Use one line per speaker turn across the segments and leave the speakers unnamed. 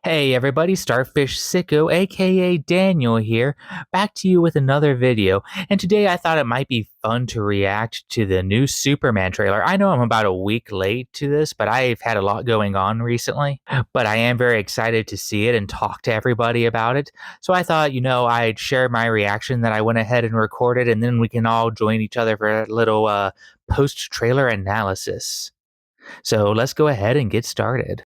Hey everybody, Starfish Sicko, aka Daniel here, back to you with another video. And today I thought it might be fun to react to the new Superman trailer. I know I'm about a week late to this, but I've had a lot going on recently. But I am very excited to see it and talk to everybody about it. So I thought, I'd share my reaction that I went ahead and recorded, and then we can all join each other for a little post trailer analysis. So let's go ahead and get started.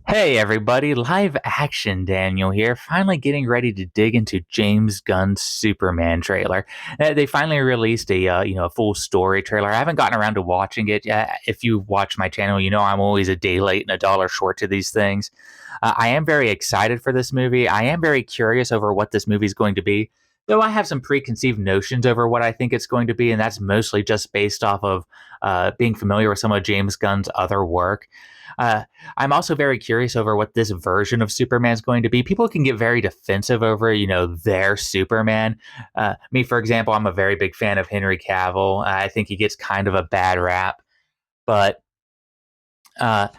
Hey everybody, live action Daniel here, finally getting ready to dig into James Gunn's Superman trailer. They finally released a full story trailer. I haven't gotten around to watching it. If you watch my channel, you know I'm always a day late and a dollar short to these things. I am very excited for this movie. I am very curious over what this movie is going to be. Though I have some preconceived notions over what I think it's going to be, and that's mostly just based off of being familiar with some of James Gunn's other work. Uh, I'm also very curious over what this version of Superman is going to be. People can get very defensive over, their Superman. Me, for example, I'm a very big fan of Henry Cavill. I think he gets kind of a bad rap, but uh,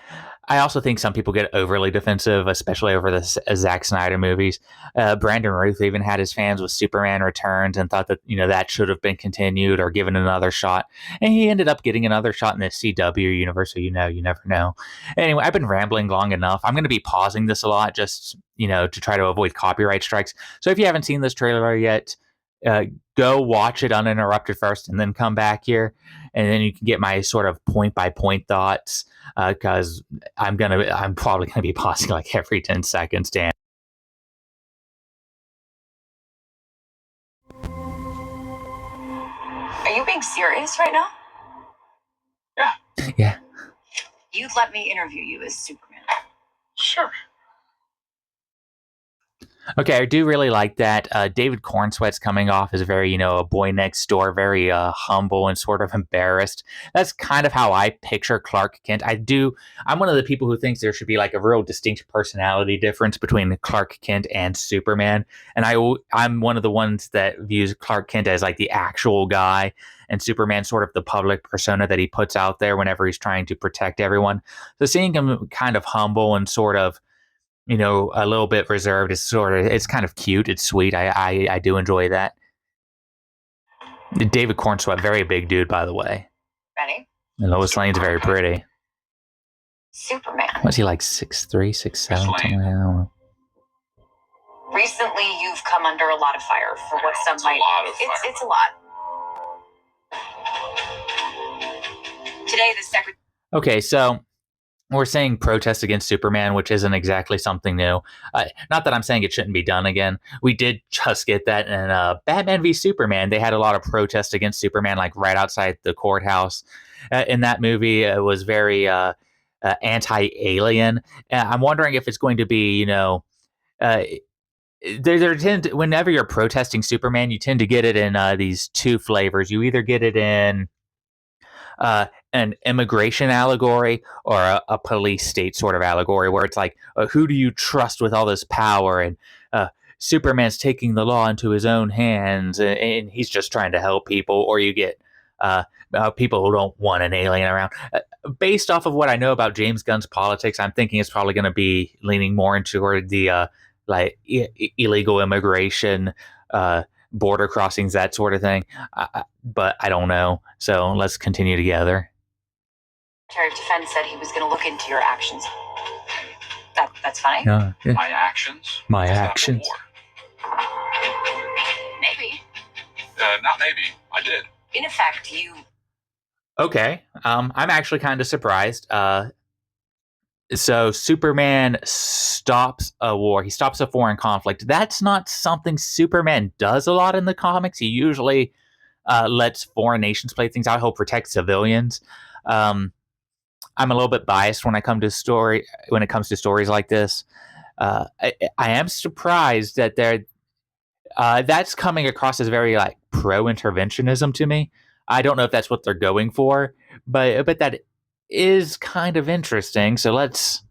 I also think some people get overly defensive, especially over the Zack Snyder movies. Brandon Ruth even had his fans with Superman Returns and thought that that should have been continued or given another shot. And he ended up getting another shot in the CW universe. So you never know. Anyway, I've been rambling long enough. I'm going to be pausing this a lot, just to try to avoid copyright strikes. So if you haven't seen this trailer yet, uh, go watch it uninterrupted first, and then come back here, and then you can get my sort of point by point thoughts. Because I'm probably gonna be pausing like every 10 seconds, Dan.
Are you being serious right now?
Yeah.
You'd let me interview you as Superman.
Sure.
Okay, I do really like that. David Cornsweat's coming off as very, a boy next door, very humble and sort of embarrassed. That's kind of how I picture Clark Kent. I'm one of the people who thinks there should be like a real distinct personality difference between Clark Kent and Superman. And I'm one of the ones that views Clark Kent as like the actual guy, and Superman sort of the public persona that he puts out there whenever he's trying to protect everyone. So seeing him kind of humble and sort of a little bit reserved is it's kind of cute. It's sweet. I do enjoy that. David Cornsweat, very big dude, by the way.
Ready?
And Lois Lane's very pretty.
Superman.
Was he like 6'3", 6'7", something like that? I don't know.
Recently, you've come under a lot of fire for what some might. It's a lot. Today, the secretary.
Okay, so we're saying protest against Superman, which isn't exactly something new. Not that I'm saying it shouldn't be done again. We did just get that in Batman v Superman. They had a lot of protest against Superman, like right outside the courthouse. In that movie, it was very anti-alien. I'm wondering if it's going to be, whenever you're protesting Superman, you tend to get it in these two flavors. You either get it in an immigration allegory or a police state sort of allegory, where it's like, who do you trust with all this power? And Superman's taking the law into his own hands, and he's just trying to help people. Or you get people who don't want an alien around. Based off of what I know about James Gunn's politics, I'm thinking it's probably going to be leaning more into the illegal immigration, border crossings, that sort of thing. But I don't know. So let's continue together.
Secretary of Defense said he was going to look into your actions. That's funny.
Yeah.
My actions?
My
Is that
actions.
war?
Maybe.
Not maybe. I did.
In effect, you.
Okay. I'm actually kind of surprised. So Superman stops a war. He stops a foreign conflict. That's not something Superman does a lot in the comics. He usually lets foreign nations play things out. He'll protect civilians. I'm a little bit biased when it comes to stories like this. I am surprised that that's coming across as very like pro-interventionism to me. I don't know if that's what they're going for, but that is kind of interesting. So let's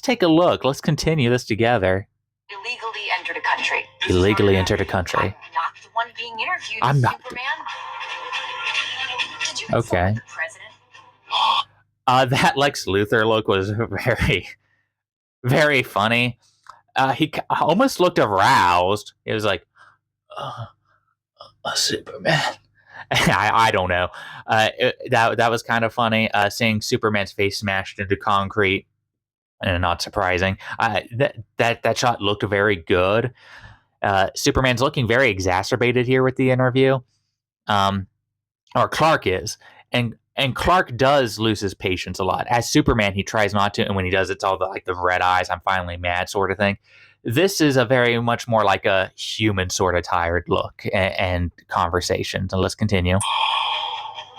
take a look. Let's continue this together.
Illegally entered a country.
Illegally entered a country.
I'm not the one being interviewed.
I'm not.
Superman. Did you
Okay.
consult the president?
That Lex Luthor look was very, very funny. Almost looked aroused. It was like, a Superman. I don't know. That was kind of funny. Seeing Superman's face smashed into concrete, and not surprising. That shot looked very good. Superman's looking very exacerbated here with the interview. Or Clark is, and Clark does lose his patience a lot. As Superman, he tries not to, and when he does, it's all the red eyes, I'm finally mad sort of thing. This is a very much more like a human sort of tired look and conversation. So let's continue.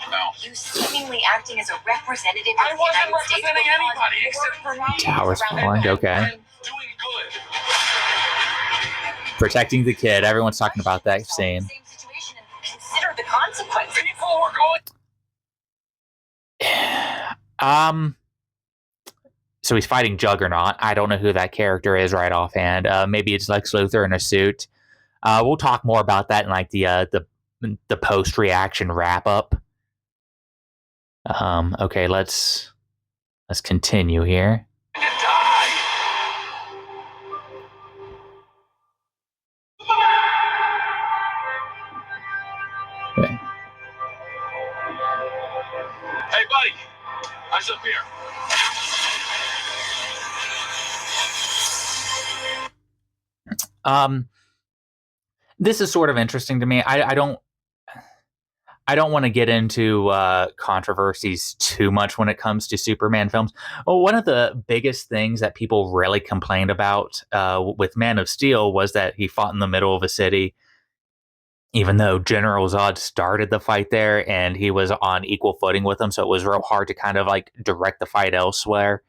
No.
You seemingly acting as a representative
I
of the
wasn't
United States.
representing anybody except for me.
Towers falling, okay.
I'm doing good.
Protecting the kid. Everyone's talking about that scene.
Same situation and consider the consequences.
People were going.
So he's fighting Juggernaut. I don't know who that character is right offhand. Maybe it's Lex Luthor in a suit. We'll talk more about that in like the post reaction wrap up. Okay, let's continue here.
To die.
Okay.
Hey, buddy. Eyes up here.
This is sort of interesting to me. I don't want to get into controversies too much when it comes to Superman films. Well, one of the biggest things that people really complained about with Man of Steel was that he fought in the middle of a city, even though General Zod started the fight there and he was on equal footing with him. So it was real hard to kind of like direct the fight elsewhere.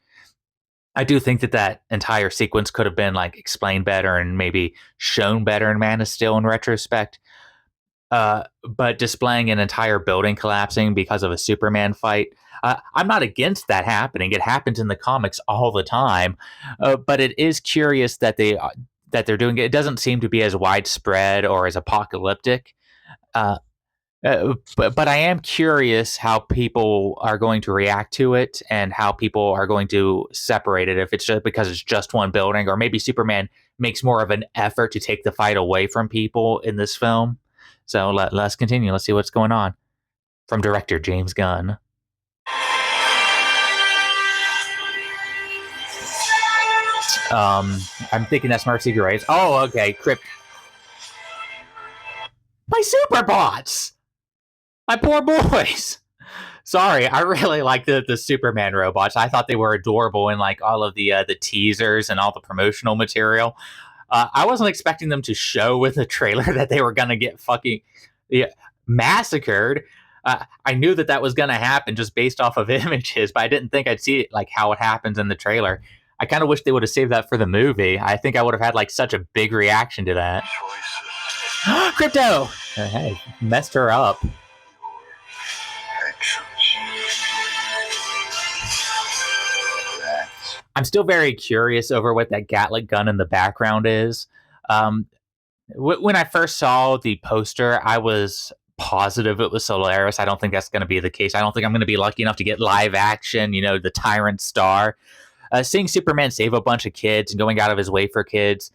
I do think that entire sequence could have been like explained better and maybe shown better in Man of Steel in retrospect. But displaying an entire building collapsing because of a Superman fight, I'm not against that happening. It happens in the comics all the time. But it is curious that they're doing it. It doesn't seem to be as widespread or as apocalyptic. But I am curious how people are going to react to it and how people are going to separate it. If it's just because it's just one building, or maybe Superman makes more of an effort to take the fight away from people in this film. So let's continue. Let's see what's going on. From director James Gunn. I'm thinking that's Mercy Grace. Oh, okay. Crypt. My Superbots! My poor boys! Sorry, I really like the Superman robots. I thought they were adorable in like all of the teasers and all the promotional material. I wasn't expecting them to show with the trailer that they were gonna get fucking massacred. I knew that was gonna happen just based off of images, but I didn't think I'd see it like how it happens in the trailer. I kind of wish they would have saved that for the movie. I think I would have had like such a big reaction to that. Crypto! Hey, messed her up. I'm still very curious over what that Gatling gun in the background is. When I first saw the poster, I was positive it was Solaris. I don't think that's going to be the case. I don't think I'm going to be lucky enough to get live action, the Tyrant Star. Seeing Superman save a bunch of kids and going out of his way for kids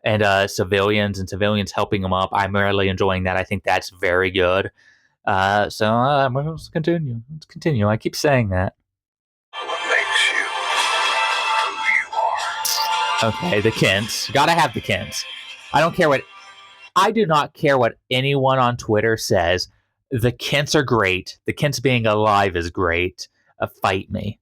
and civilians helping him up, I'm really enjoying that. I think that's very good. So let's continue. I keep saying that.
What makes you who you are?
Okay, the Kents. Gotta have the Kents. I do not care what anyone on Twitter says. The Kents are great. The Kents being alive is great. Fight me.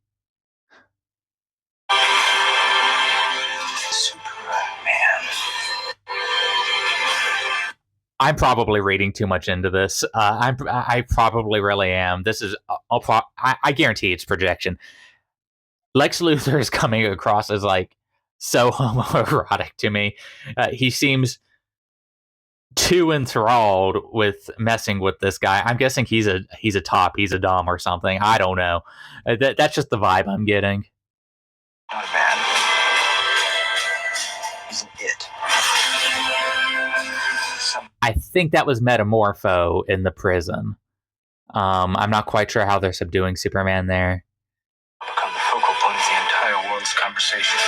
I'm probably reading too much into this. I probably really am. This is, I guarantee it's projection. Lex Luthor is coming across as like so homoerotic to me. He seems too enthralled with messing with this guy. I'm guessing he's a top. He's a dom or something. I don't know. That's just the vibe I'm getting.
Not a man. He's an it.
I think that was Metamorpho in the prison. I'm not quite sure how they're subduing Superman there.
Become the focal point of the entire world's conversation.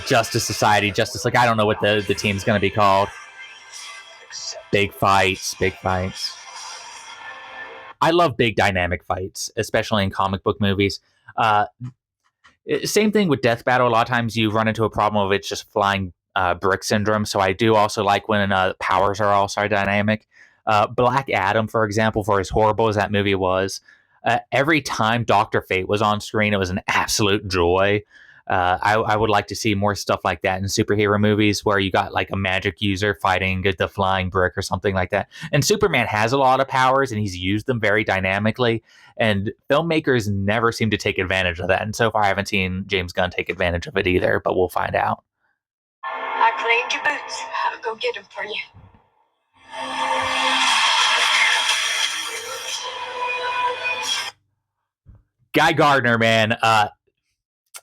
Justice Society, Justice League. I don't know what the team's going to be called. Big fights, big fights. I love big dynamic fights, especially in comic book movies. Same thing with Death Battle. A lot of times you run into a problem of it's just flying brick syndrome. So I do also like when powers are also dynamic. Black Adam, for example, for as horrible as that movie was, every time Dr. Fate was on screen, it was an absolute joy. I would like to see more stuff like that in superhero movies where you got like a magic user fighting the flying brick or something like that. And Superman has a lot of powers and he's used them very dynamically. And filmmakers never seem to take advantage of that. And so far, I haven't seen James Gunn take advantage of it either, but we'll find out.
I cleaned your boots. I'll go get them for you.
Guy Gardner, man,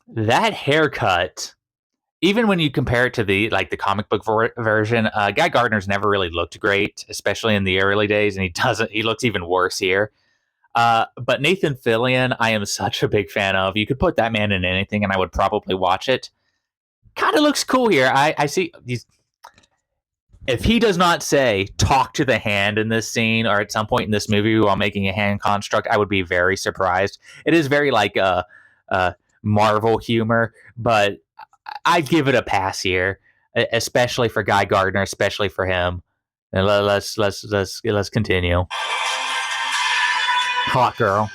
that haircut, even when you compare it to the comic book version, Guy Gardner's never really looked great, especially in the early days, and he looks even worse here. But Nathan Fillion, I am such a big fan of. You could put that man in anything, and I would probably watch it. Kind of looks cool here. I see these. If he does not say "talk to the hand" in this scene or at some point in this movie while making a hand construct, I would be very surprised. It is very like Marvel humor, but I'd give it a pass here, especially for Guy Gardner, especially for him. And let's continue. Hot girl.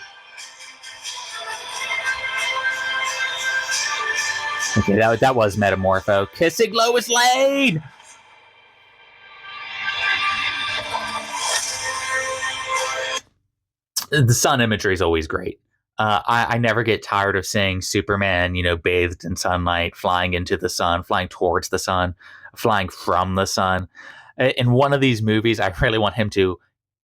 Okay, that was Metamorpho kissing Lois Lane. The sun imagery is always great. I never get tired of seeing Superman, bathed in sunlight, flying into the sun, flying towards the sun, flying from the sun. In one of these movies, I really want him to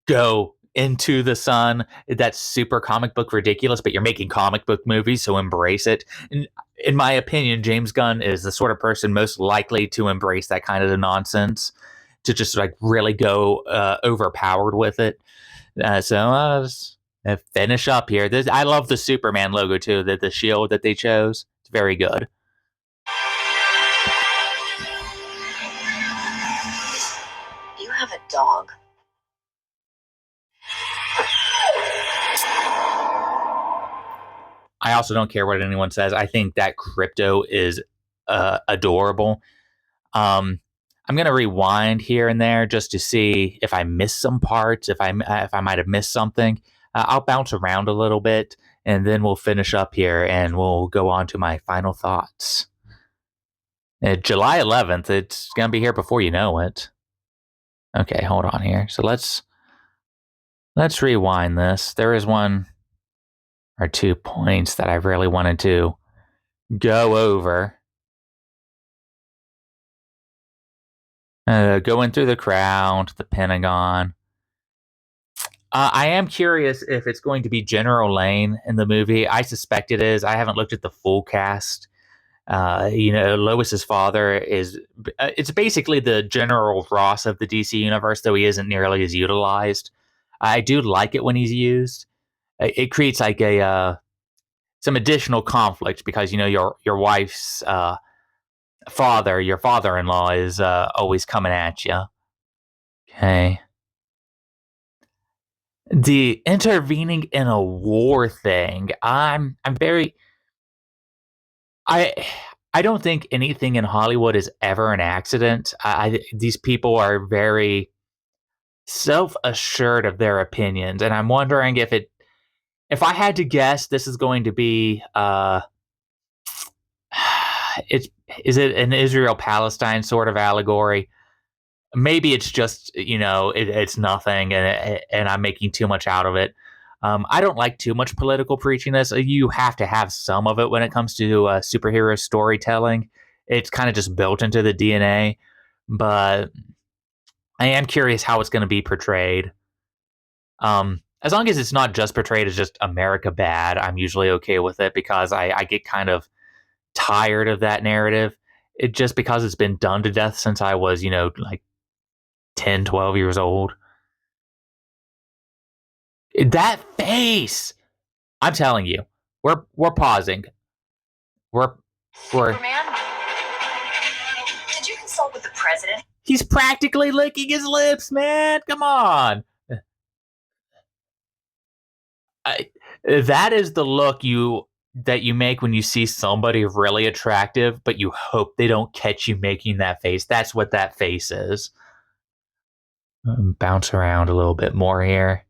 go into the sun. That's super comic book ridiculous, but you're making comic book movies, so embrace it. In my opinion, James Gunn is the sort of person most likely to embrace that kind of nonsense, to just like really go overpowered with it. So finish up here. I love the Superman logo too. The shield that they chose. It's very good.
You have a dog.
I also don't care what anyone says. I think that Crypto is adorable. I'm going to rewind here and there just to see if I missed some parts, if I might have missed something. I'll bounce around a little bit, and then we'll finish up here, and we'll go on to my final thoughts. July 11th, it's going to be here before you know it. Okay, hold on here. So let's rewind this. There is one or 2 points that I really wanted to go over. Going through the crowd, the Pentagon. I am curious if it's going to be General Lane in the movie. I suspect it is. I haven't looked at the full cast. Lois's father is. It's basically the General Ross of the DC universe, though he isn't nearly as utilized. I do like it when he's used. It creates like some additional conflict because your wife's father, your father-in-law, is always coming at you. Okay. The intervening in a war thing. I'm very. I don't think anything in Hollywood is ever an accident. These people are very self-assured of their opinions, and I'm wondering if I had to guess, this is going to be is it an Israel-Palestine sort of allegory? Maybe it's just, it's nothing and I'm making too much out of it. I don't like too much political preachiness. You have to have some of it when it comes to superhero storytelling. It's kind of just built into the DNA. But I am curious how it's going to be portrayed. As long as it's not just portrayed as just America bad, I'm usually okay with it because I get kind of tired of that narrative. It just because it's been done to death since I was, like 10, 12 years old. That face! I'm telling you, we're pausing. We're
Superman, with the president?
He's practically licking his lips, man. Come on. That is the look that you make when you see somebody really attractive, but you hope they don't catch you making that face. That's what that face is. Bounce around a little bit more here.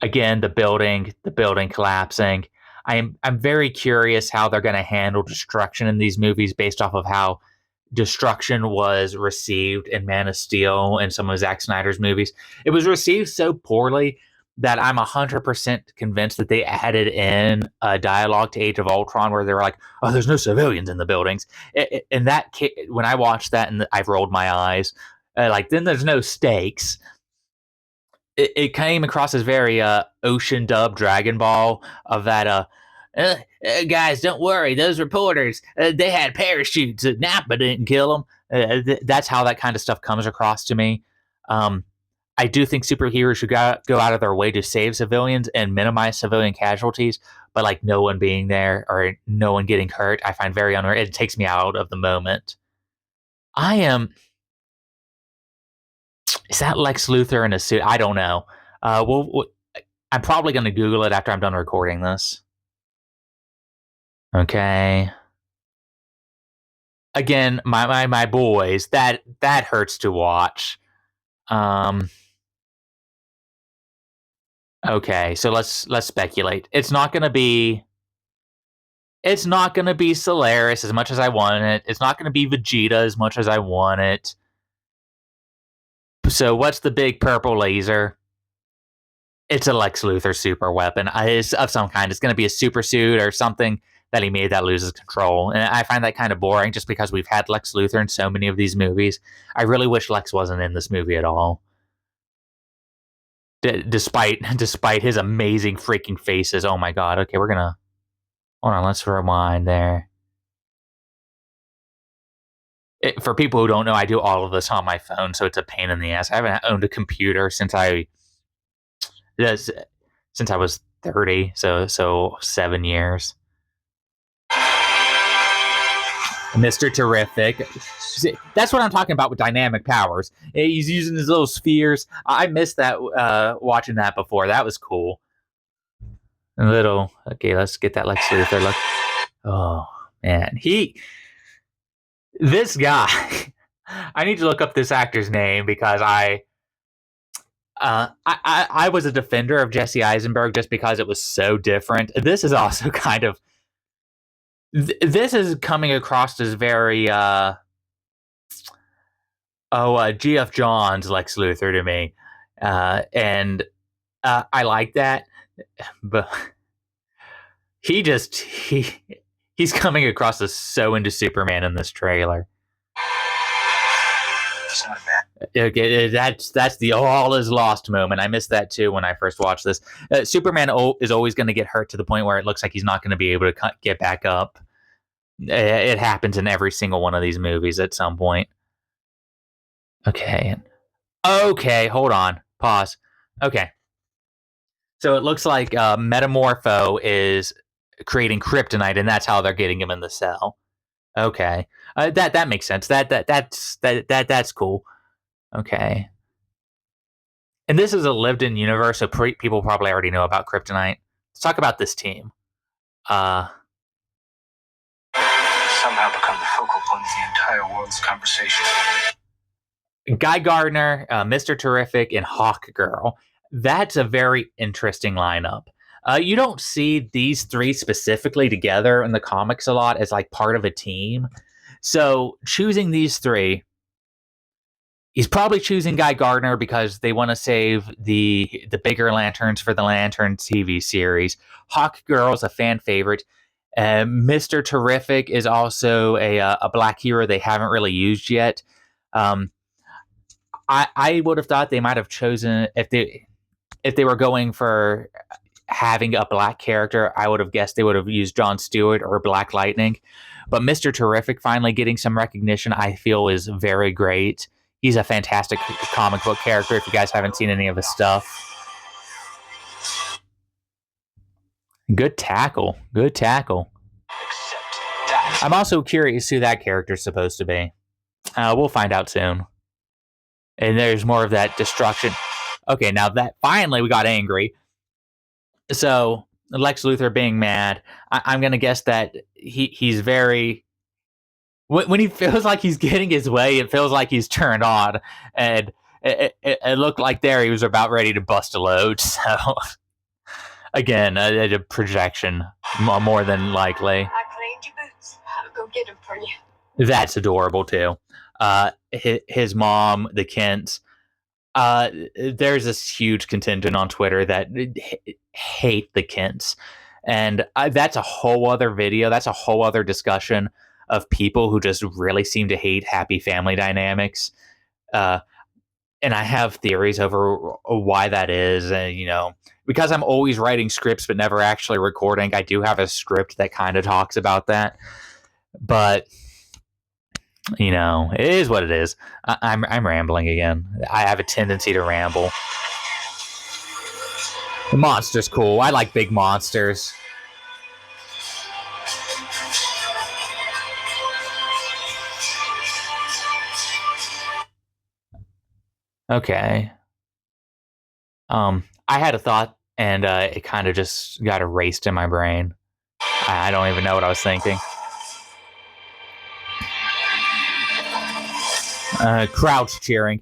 Again, the building collapsing. I'm very curious how they're going to handle destruction in these movies based off of how destruction was received in Man of Steel and some of Zack Snyder's movies. It was received so poorly that I'm 100% convinced that they added in a dialogue to Age of Ultron where they were like, "Oh, there's no civilians in the buildings." And that when I watched that, and I've rolled my eyes, then there's no stakes. It came across as very Ocean Dub Dragon Ball of that. Guys, don't worry. Those reporters, they had parachutes. Nappa didn't kill them. That's how that kind of stuff comes across to me. I do think superheroes should go out of their way to save civilians and minimize civilian casualties, but like no one being there or no one getting hurt, I find very unreal. It takes me out of the moment. Is that Lex Luthor in a suit? I don't know. I'm probably going to Google it after I'm done recording this. Okay. Again, my boys, that hurts to watch. Okay, so let's speculate. It's not gonna be Solaris as much as I want it. It's not gonna be Vegeta as much as I want it. So what's the big purple laser? It's a Lex Luthor super weapon. It's of some kind. It's gonna be a super suit or something that he made that loses control. And I find that kind of boring just because we've had Lex Luthor in so many of these movies. I really wish Lex wasn't in this movie at all. Despite his amazing freaking faces. Oh my god. Okay, we're gonna hold on. Let's rewind there. For people who don't know, I do all of this on my phone, so it's a pain in the ass. I haven't owned a computer since I was 30, so 7 years. Mr. Terrific. That's what I'm talking about with dynamic powers. He's using his little spheres. I missed that watching that before. That was cool. Okay, let's get that Lex Luthor look. Oh, man. This guy, I need to look up this actor's name because I was a defender of Jesse Eisenberg just because it was so different. This is also kind of, this is coming across as very, Geoff Johns Lex Luthor to me. And I like that, but he's coming across as so into Superman in this trailer. Okay, that's the all is lost moment. I missed that too when I first watched this. Superman is always going to get hurt to the point where it looks like he's not going to be able to get back up. It happens in every single one of these movies at some point. Okay, hold on. Pause. Okay. So it looks like Metamorpho is creating kryptonite, and that's how they're getting him in the cell. Okay, that makes sense. That's cool. Okay, and this is a lived-in universe, so people probably already know about kryptonite. Let's talk about this team.
Somehow become the focal point of the entire world's conversation.
Guy Gardner, Mr. Terrific, and Hawkgirl. That's a very interesting lineup. You don't see these three specifically together in the comics a lot as like part of a team. So choosing these three, he's probably choosing Guy Gardner because they want to save the bigger lanterns for the Lantern TV series. Hawkgirl is a fan favorite. Mr. Terrific is also a black hero they haven't really used yet. I would have thought they might have chosen if they were going for having a black character, I would have guessed they would have used John Stewart or Black Lightning. But Mr. Terrific finally getting some recognition, I feel, is very great. He's a fantastic comic book character if you guys haven't seen any of his stuff. Good tackle. I'm also curious who that character is supposed to be. We'll find out soon. And there's more of that destruction. Okay, now that finally we got angry. So Lex Luthor being mad, I'm gonna guess that he's very when he feels like he's getting his way, it feels like he's turned on, and it looked like there he was about ready to bust a load. So again, a projection more than likely.
I cleaned your boots. I'll go get them for you.
That's adorable too. His mom, the Kents. There's this huge contingent on Twitter that hate the Kents, and that's a whole other video. That's a whole other discussion of people who just really seem to hate happy family dynamics. And I have theories over why that is. And, you know, because I'm always writing scripts but never actually recording, I do have a script that kind of talks about that. But, you know, it is what it is. I'm rambling again. I have a tendency to ramble. The monster's cool. I like big monsters. Okay. I had a thought, and it kind of just got erased in my brain. I don't even know what I was thinking. Crowds cheering.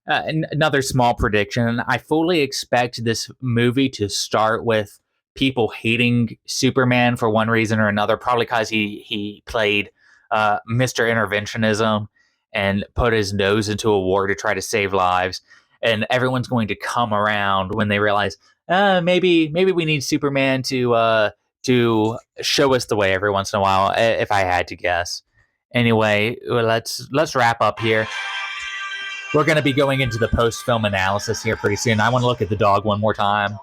Another small prediction. I fully expect this movie to start with people hating Superman for one reason or another, probably because he played Mr. Interventionism and put his nose into a war to try to save lives. And everyone's going to come around when they realize, maybe we need Superman to show us the way every once in a while, if I had to guess. Anyway, let's wrap up here. We're going to be going into the post-film analysis here pretty soon. I want to look at the dog one more time.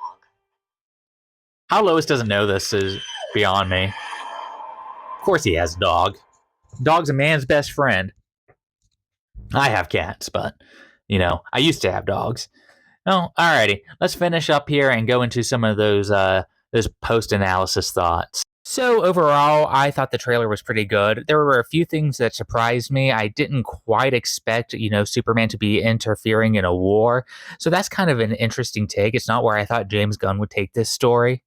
How Lois doesn't know this is beyond me. Of course he has a dog. Dog's a man's best friend. I have cats, but, you know, I used to have dogs. Oh, alrighty. Let's finish up here and go into some of those post-analysis thoughts. So overall, I thought the trailer was pretty good. There were a few things that surprised me. I didn't quite expect, you know, Superman to be interfering in a war. So that's kind of an interesting take. It's not where I thought James Gunn would take this story.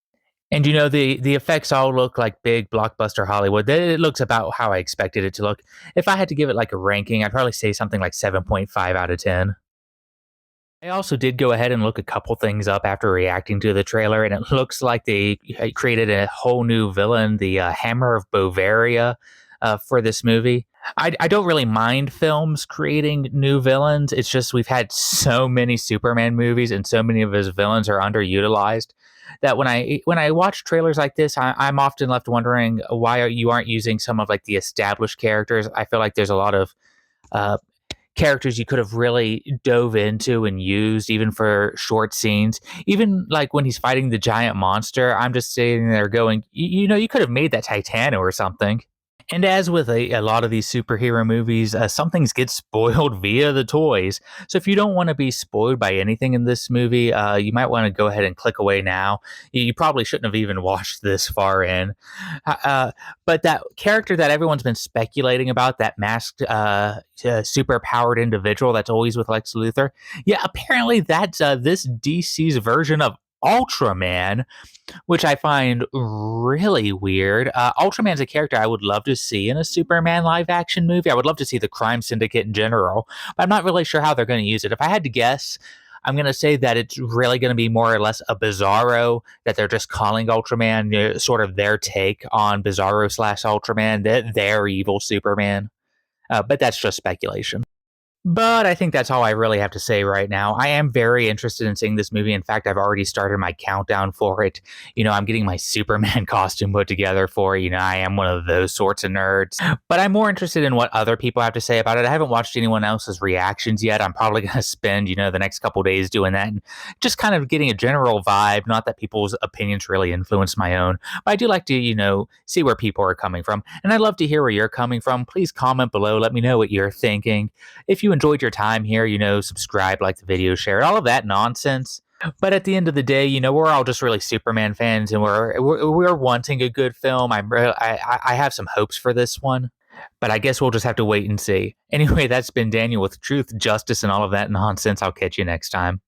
And, you know, the effects all look like big blockbuster Hollywood. It looks about how I expected it to look. If I had to give it like a ranking, I'd probably say something like 7.5 out of 10. I also did go ahead and look a couple things up after reacting to the trailer, and it looks like they created a whole new villain, the Hammer of Bavaria, for this movie. I don't really mind films creating new villains. It's just we've had so many Superman movies, and so many of his villains are underutilized, that when I watch trailers like this, I'm often left wondering why you aren't using some of like the established characters. I feel like there's a lot of characters you could have really dove into and used even for short scenes. Even like when he's fighting the giant monster, I'm just sitting there going, you know, you could have made that Titano or something. And as with a lot of these superhero movies, some things get spoiled via the toys. So if you don't want to be spoiled by anything in this movie, you might want to go ahead and click away now. You probably shouldn't have even watched this far in. But that character that everyone's been speculating about, that masked, super-powered individual that's always with Lex Luthor, yeah, apparently that's this DC's version of Ultraman, which I find really weird. Ultraman's a character I would love to see in a Superman live-action movie. I would love to see the Crime Syndicate in general, but I'm not really sure how they're going to use it. If I had to guess, I'm going to say that it's really going to be more or less a Bizarro, that they're just calling Ultraman, you know, sort of their take on Bizarro / Ultraman, their evil Superman. But that's just speculation. But I think that's all I really have to say right now. I am very interested in seeing this movie. In fact, I've already started my countdown for it. You know, I'm getting my Superman costume put together for it. You know, I am one of those sorts of nerds. But I'm more interested in what other people have to say about it. I haven't watched anyone else's reactions yet. I'm probably going to spend, you know, the next couple days doing that and just kind of getting a general vibe. Not that people's opinions really influence my own, but I do like to, you know, see where people are coming from. And I'd love to hear where you're coming from. Please comment below. Let me know what you're thinking. If you enjoyed your time here, you know, subscribe, like the video, share it, all of that nonsense. But at the end of the day, you know, we're all just really Superman fans, and we're wanting a good film. I have some hopes for this one. But I guess we'll just have to wait and see. Anyway, that's been Daniel with truth, justice, and all of that nonsense. I'll catch you next time.